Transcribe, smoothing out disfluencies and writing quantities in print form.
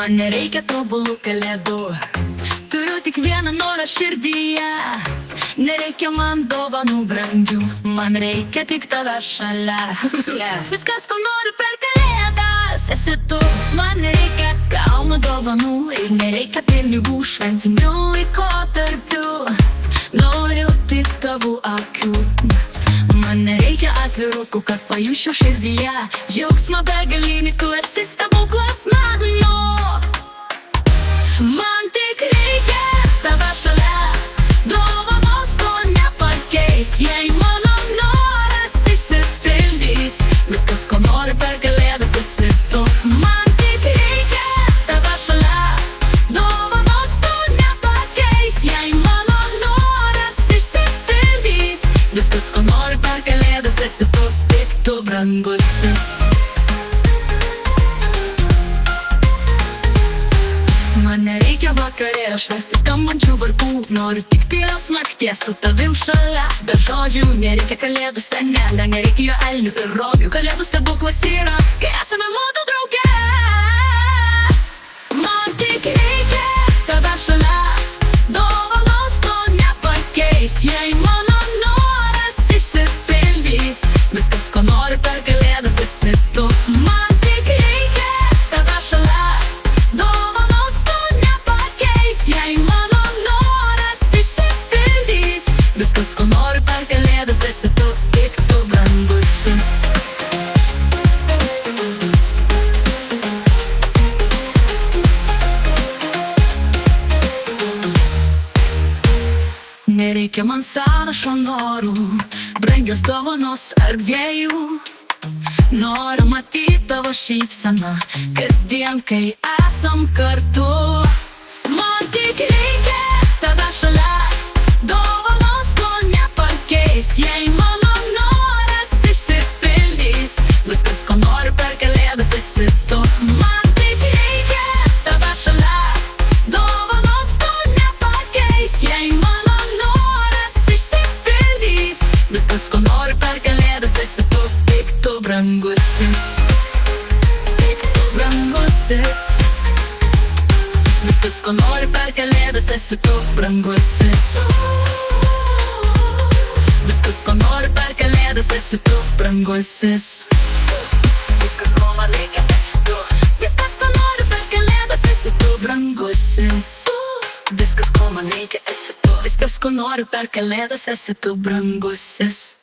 Man nereikia tobulų kalėdų, turiu tik vieną norą širdyje. Nereikia man dovanų brangių, man reikia tik tave šalia. Viskas, ko noriu per kalėdas, esi tu. Man nereikia kalno dovanų ir nereikia pinigų šventinių laikotarpių. Noriu tik tavo akių. Man nereikia atvirukų, kad pajusčiau širdyje džiaugsmą begalinį, tu esi stebuklas mano. Man tik reikia tave šalia, dovanos to nepakeis, jei mano noras išsipildys. Viskas, ko noriu per kalėdas, esi tu. Man tik reikia tave šalia, dovanos to nepakeis, jei mano noras išsipildys. Viskas, ko noriu per kalėdas, esi tu, tik tu brangusis. Man nereikia vakarėlio švęsti skambančių varpų, noriu tik tylios nakties su tavim šalia. Be žodžių nereikia kalėdų senelio, nereikia jo elnių ir rogių. Kalėdų stebuklas yra, kai esame mudu drauge. Man tik reikia tave šalia, dovanos to nepakeis, jei mano noras išsipildys. Viskas, ko noriu per kalėdas, esi tu. Man tik reikia tave šalia, dovanos to nepakeis, jei mano noras išsipildys. Viskas, ko noriu per kalėdas, esi tu, tik tu brangusis. Nereikia man sąrašo norų, brangios dovanos ar dviejų. Noriu matyti tavo šypseną kasdien, kai esam kartu. Man tik reikia tave šalia, dovanos to nepakeis, jei mano noras išsipildys. Viskas, ko noriu per kalėdas, esi tu. Man tik reikia tave šalia, dovanos to nepakeis, jei mano noras išsipildys. Viskas, ko noriu per kalėdas, esi tu, tik tu brangusis. Tik tu brangusis. Viskas, ko noriu per kalėdas, esi tu brangusis. Viskas, ko noriu per kalėdas, esi tu brangusis. Viskas, ko man reikia, esi tu. Viskas, ko noriu per kalėdas, esi tu brangusis. Viskas, ko man reikia, esi tu. Viskas, ko noriu per kalėdas, esi tu brangusis.